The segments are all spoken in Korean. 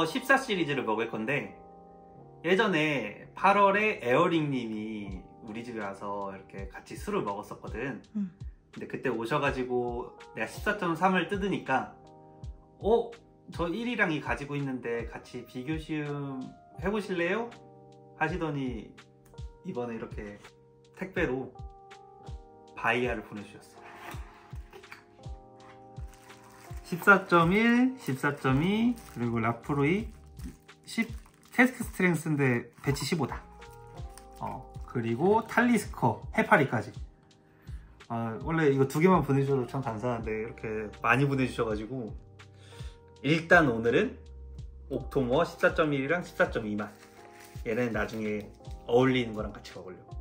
옥토버 14 시리즈를 먹을 건데, 예전에 8월에 에어링님이 우리 집에 와서 이렇게 같이 술을 먹었었거든. 근데 그때 오셔가지고 내가 14.3을 뜯으니까 저 1이랑 2 가지고 있는데 같이 비교 시음 해보실래요? 하시더니 이번에 이렇게 택배로 바이아를 보내주셨어. 14.1, 14.2 그리고 라프로이 10 캐스크 스트렝스인데 배치 15다. 그리고 탈리스커 해파리까지. 원래 이거 2개만 보내주셔도 참 감사한데 이렇게 많이 보내주셔가지고, 일단 오늘은 옥토버 14.1이랑 14.2만, 얘는 나중에 어울리는 거랑 같이 먹으려고.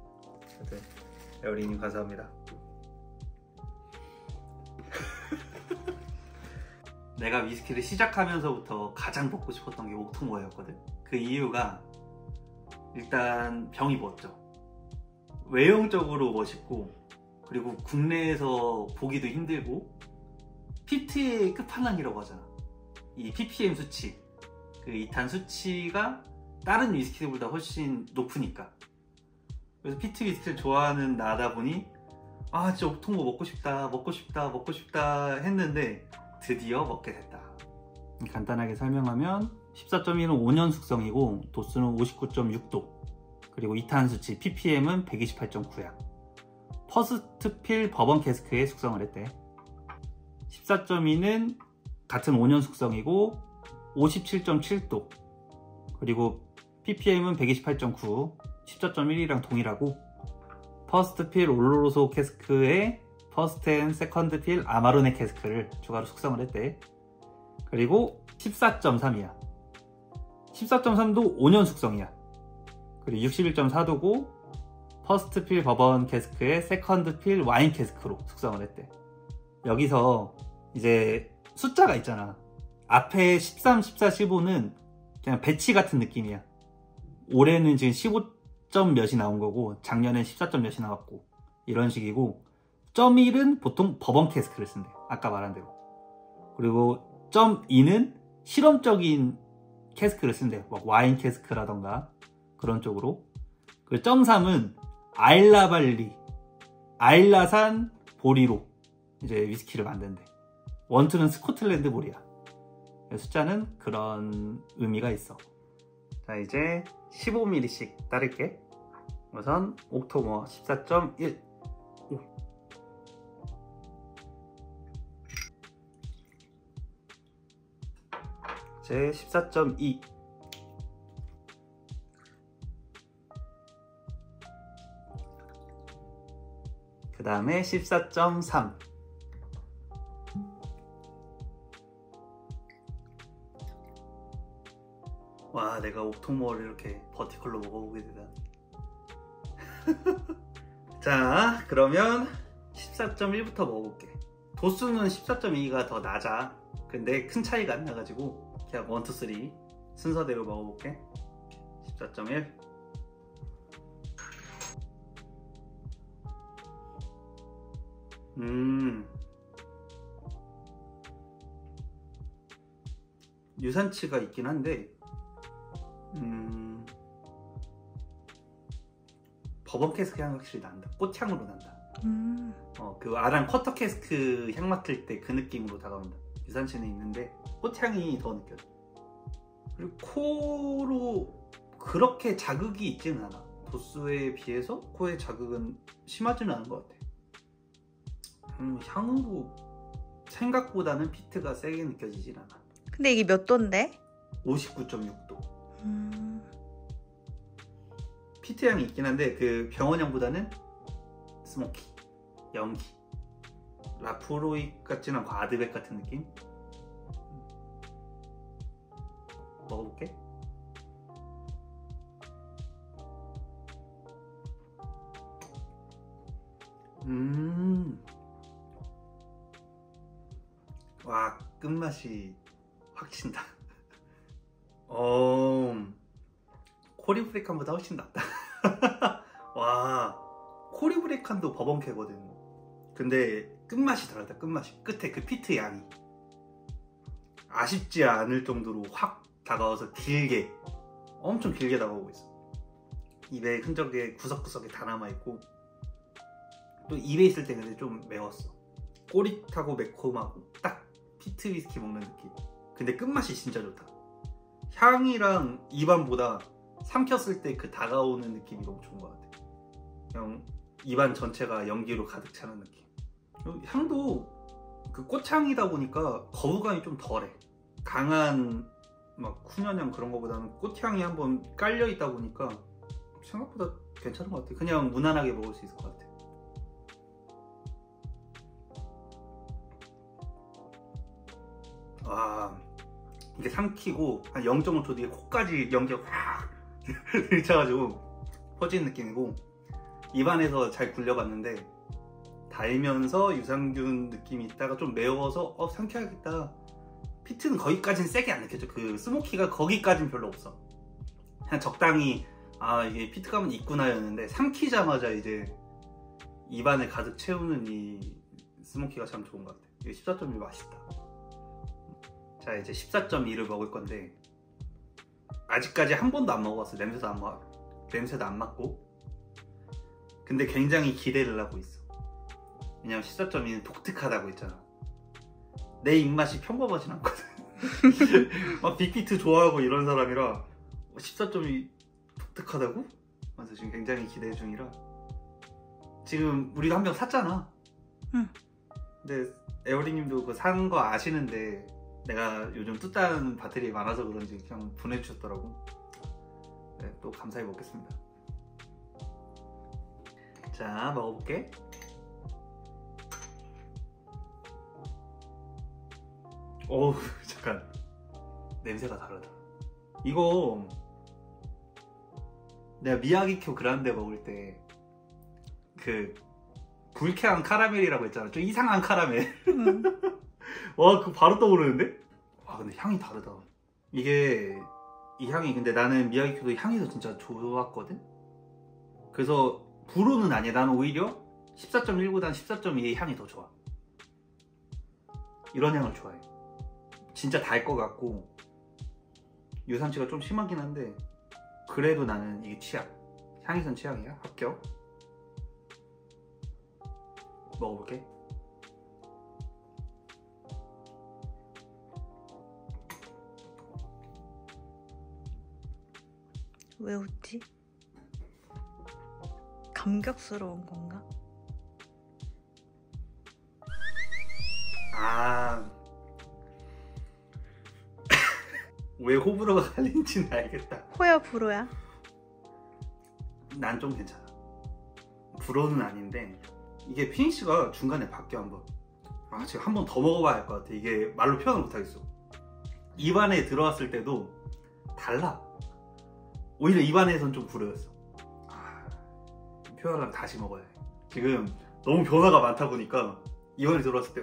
하여튼 에어리님 감사합니다. 내가 위스키를 시작하면서부터 가장 먹고 싶었던 게 옥토버였거든. 그 이유가 일단 병이 멋져. 외형적으로 멋있고, 그리고 국내에서 보기도 힘들고, 피트의 끝판왕이라고 하잖아. 이 ppm 수치, 그 2탄 수치가 다른 위스키들보다 훨씬 높으니까. 그래서 피트 위스키를 좋아하는 나다 보니 진짜 옥토버 먹고 싶다 했는데 드디어 먹게 됐다. 간단하게 설명하면 14.1은 5년 숙성이고 도수는 59.6도, 그리고 2탄 수치 ppm은 128.9야 퍼스트 필 버번 캐스크에 숙성을 했대. 14.2는 같은 5년 숙성이고 57.7도, 그리고 ppm은 128.9, 14.1이랑 동일하고 퍼스트 필 올로로소 캐스크에 퍼스트 앤 세컨드 필 아마로네 캐스크를 추가로 숙성을 했대. 그리고 14.3이야 14.3도 5년 숙성이야. 그리고 61.4도고 퍼스트 필 버번 캐스크에 세컨드 필 와인 캐스크로 숙성을 했대. 여기서 이제 숫자가 있잖아. 앞에 13, 14, 15는 그냥 배치 같은 느낌이야. 올해는 지금 15점 몇이 나온 거고 작년엔 14점 몇이 나왔고 이런 식이고, .1은 보통 버번 캐스크를 쓴대. 아까 말한 대로. 그리고 .2는 실험적인 캐스크를 쓴대. 막 와인 캐스크라던가 그런 쪽으로. 그리고 .3은 아일라발리, 아일라산 보리로 이제 위스키를 만든대. 1, 2는 스코틀랜드 보리야. 숫자는 그런 의미가 있어. 자, 이제 15ml씩 따를게. 우선 옥토버 14.1. 이제 14.2. 그 다음에 14.3. 와, 내가 옥토버를 이렇게 버티컬로 먹어보게 되다. 자, 그러면 14.1부터 먹어볼게. 도수는 14.2가 더 낮아. 근데 큰 차이가 안 나가지고 그냥 1, 2, 3 순서대로 먹어볼게. 14.1. 유산치가 있긴 한데 버번 캐스크 향이 확실히 난다. 꽃향으로 난다. 그 아랑 쿼터 캐스크 향 맡을 때 그 느낌으로 다가온다. 유산치는 있는데 꽃향이 더 느껴져. 그리고 코로 그렇게 자극이 있지는 않아. 도수에 비해서 코의 자극은 심하지는 않은 것 같아. 향으로 생각보다는 피트가 세게 느껴지진 않아. 근데 이게 몇 도인데? 59.6도. 피트 향이 있긴 한데 그 병원향보다는 스모키, 연기. 라프로이 같지는 않고 아드백 같은 느낌? 먹어볼게. 와, 끝맛이 확 친다. 코리브레칸보다 훨씬 낫다. 와, 코리브레칸도 버번캐거든. 근데 끝맛이 다르다. 끝맛이 끝에 그 피트 양이 아쉽지 않을 정도로 확 다가와서 길게, 엄청 길게 다가오고 있어. 입에 흔적에 구석구석에 다 남아있고, 또 입에 있을 때 근데 좀 매웠어. 꼬릿하고 매콤하고 딱 피트 위스키 먹는 느낌. 근데 끝맛이 진짜 좋다. 향이랑 입안보다 삼켰을 때 그 다가오는 느낌이 너무 좋은 것 같아. 그냥 입안 전체가 연기로 가득 차는 느낌. 향도 그 꽃향이다 보니까 거부감이 좀 덜해. 강한 막 훈연향 그런 거보다는 꽃향이 한번 깔려 있다 보니까 생각보다 괜찮은 것 같아. 그냥 무난하게 먹을 수 있을 것 같아. 아, 이게 삼키고 한 0.5초 뒤에 코까지 연기가 확 들쳐가지고 퍼지는 느낌이고, 입안에서 잘 굴려봤는데 달면서 유산균 느낌이 있다가 좀 매워서 삼켜야겠다. 피트는 거기까지는 세게 안 느껴져. 그 스모키가 거기까지는 별로 없어. 그냥 적당히 이게 피트감은 있구나 였는데, 삼키자마자 이제 입안을 가득 채우는 이 스모키가 참 좋은 것 같아. 이게 14.1 맛있다. 자, 이제 14.2를 먹을 건데, 아직까지 한 번도 안 먹어봤어. 냄새도 안 맡고. 근데 굉장히 기대를 하고 있어. 왜냐면 14.2는 독특하다고 했잖아. 내 입맛이 평범하진 않거든. 막 빅피트 좋아하고 이런 사람이라 14.2 독특하다고? 그래서 지금 굉장히 기대 중이라. 지금 우리도 한 병 샀잖아. 응. 근데 에어리님도 그 산 거 아시는데 내가 요즘 뚜따는 바틀이 많아서 그런지 그냥 보내주셨더라고. 네, 또 감사히 먹겠습니다. 자, 먹어볼게. 어우, 잠깐. 냄새가 다르다. 이거 내가 미야기쿄 그란데 먹을 때 그 불쾌한 카라멜이라고 했잖아. 좀 이상한 카라멜. 와, 그거 바로 떠오르는데? 와, 근데 향이 다르다. 이 향이, 근데 나는 미야기쿄도 향이 진짜 좋았거든? 그래서 불호는 아니야. 나는 오히려 14.1보다는 14.2의 향이 더 좋아. 이런 향을 좋아해. 진짜 달 것 같고 유산치가 좀 심하긴 한데 그래도 나는 이게 취향. 향이선 취향이야. 합격. 먹어볼게. 왜 웃지? 감격스러운 건가? 왜 호불호가 갈린지는 알겠다. 호야 불호야? 난 좀 괜찮아. 불호는 아닌데 이게 피니쉬가 중간에 바뀌어 한번. 지금 한 번 더 먹어봐야 할 것 같아. 이게 말로 표현을 못하겠어. 입안에 들어왔을 때도 달라. 오히려 입안에선 좀 불호였어. 표현하려면 다시 먹어야 해. 지금 너무 변화가 많다 보니까 입안에 들어왔을 때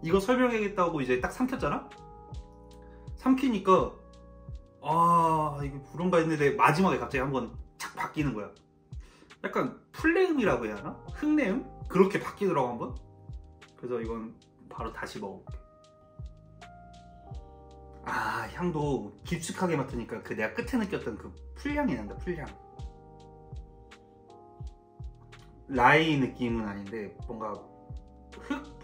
이거 설명해야겠다고 이제 딱 삼켰잖아? 삼키니까 이게 불온가 했는데 마지막에 갑자기 한번 착 바뀌는 거야. 약간 풀내음이라고 해야 하나? 흙내음? 그렇게 바뀌더라고 한번. 그래서 이건 바로 다시 먹어볼게. 향도 깊숙하게 맡으니까 그 내가 끝에 느꼈던 그 풀향이 난다. 풀향. 라이 느낌은 아닌데 뭔가 흙?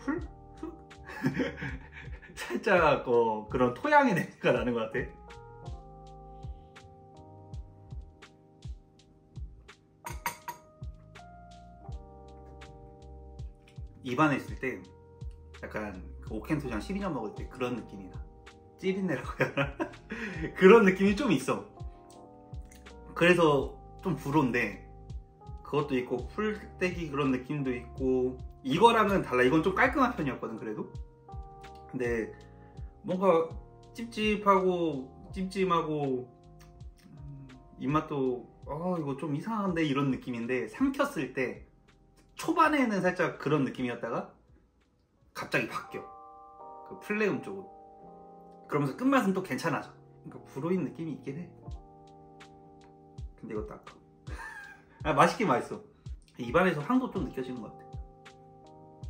살짝 그런 토양의 냄새가 나는 것 같아. 입안에 있을 때 약간 그 오켄토장 12년 먹을 때 그런 느낌이 나. 찌린내라고 해야 하나? 그런 느낌이 좀 있어. 그래서 좀 불호인데 그것도 있고 풀떼기 그런 느낌도 있고 이거랑은 달라. 이건 좀 깔끔한 편이었거든 그래도. 근데 뭔가 찝찝하고 찜찜하고 입맛도 이거 좀 이상한데 이런 느낌인데 삼켰을 때 초반에는 살짝 그런 느낌이었다가 갑자기 바뀌어. 그 플레음 쪽으로. 그러면서 끝맛은 또 괜찮아져. 그러니까 불호인 느낌이 있긴 해. 근데 이것도 아까 맛있긴 맛있어. 입안에서 향도 좀 느껴지는 것 같아.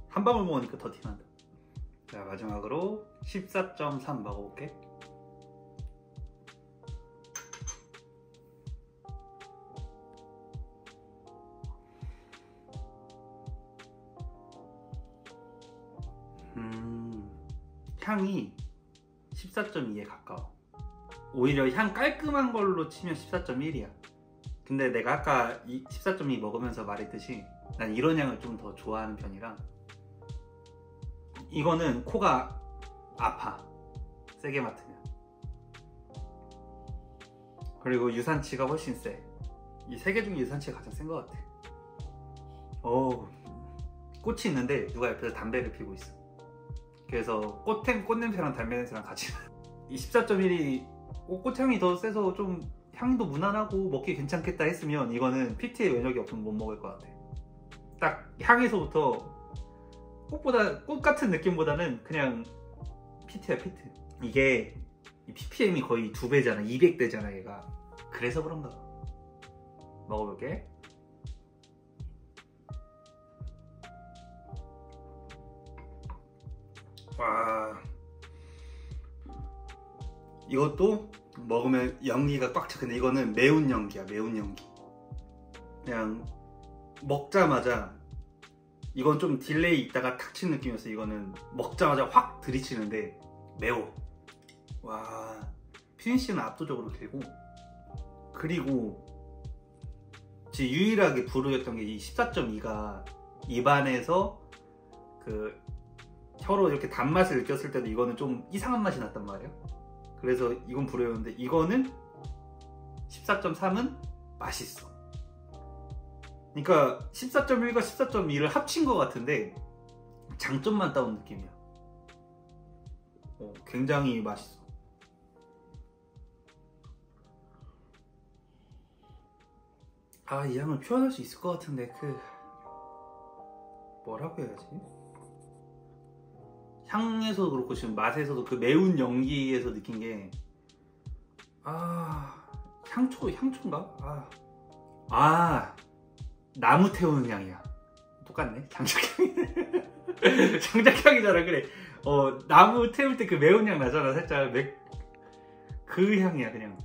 한 방울 먹으니까 더 티난다. 자, 마지막으로 14.3 먹어볼게. 향이 14.2에 가까워. 오히려 향 깔끔한 걸로 치면 14.1이야. 근데 내가 아까 14.2 먹으면서 말했듯이 난 이런 향을 좀 더 좋아하는 편이라 이거는 코가 아파, 세게 맡으면. 그리고 유산치가 훨씬 세. 이 세 개 중에 유산치가 가장 센 것 같아. 꽃이 있는데 누가 옆에서 담배를 피우고 있어. 그래서 꽃냄새랑 담배 냄새랑 같이 이 14.1이 꽃향이 더 세서 좀 향도 무난하고 먹기 괜찮겠다 했으면 이거는 PT의 면역이 없으면 못 먹을 것 같아. 딱 향에서부터 꽃 같은 느낌보다는 그냥 PT야, PT. 이게 ppm이 거의 2배잖아, 200대잖아 얘가. 그래서 그런가 봐. 먹어볼게. 와, 이것도 먹으면 연기가 꽉 차. 근데 이거는 매운 연기야, 매운 연기. 그냥 먹자마자, 이건 좀 딜레이 있다가 탁 치는 느낌이었어. 이거는 먹자마자 확 들이치는데 매워. 와, 피니쉬는 압도적으로 길고, 그리고 제 유일하게 불호였던 게 이 14.2가 입안에서 그 혀로 이렇게 단맛을 느꼈을 때도 이거는 좀 이상한 맛이 났단 말이야. 그래서 이건 불호였는데 이거는 14.3은 맛있어. 그러니까 14.1과 14.2를 합친 것 같은데 장점만 따온 느낌이야. 굉장히 맛있어. 이 향을 표현할 수 있을 것 같은데 뭐라고 해야지? 향에서도 그렇고 지금 맛에서도 그 매운 연기에서 느낀 게 향초인가? 나무 태우는 향이야. 똑같네. 장작향이 장작향이잖아. 그래. 나무 태울 때 그 매운 향 나잖아. 살짝 그 향이야 그냥.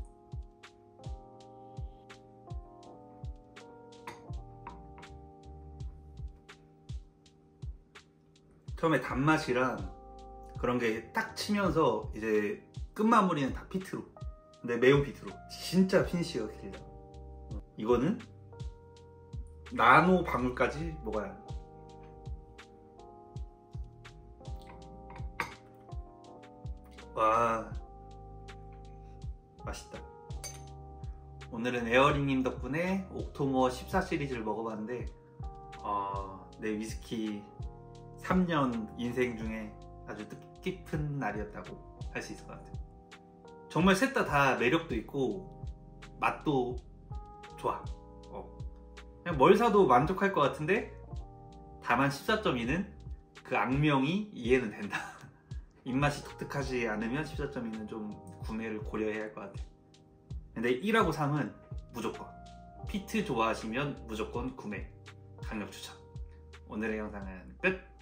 처음에 단맛이랑 그런 게 딱 치면서 이제 끝마무리는 다 피트로. 근데 매운 피트로. 진짜 피니쉬가 길다. 이거는 나노 방울까지 먹어야 해. 와, 맛있다. 오늘은 에어링님 덕분에 옥토모어 14 시리즈를 먹어봤는데 내 위스키 3년 인생 중에 아주 뜻깊은 날이었다고 할 수 있을 것 같아요. 정말 셋 다 매력도 있고 맛도 좋아. 그냥 뭘 사도 만족할 것 같은데 다만 14.2는 그 악명이 이해는 된다. 입맛이 독특하지 않으면 14.2는 좀 구매를 고려해야 할 것 같아요. 근데 1하고 3은 무조건, 피트 좋아하시면 무조건 구매, 강력 추천. 오늘의 영상은 끝!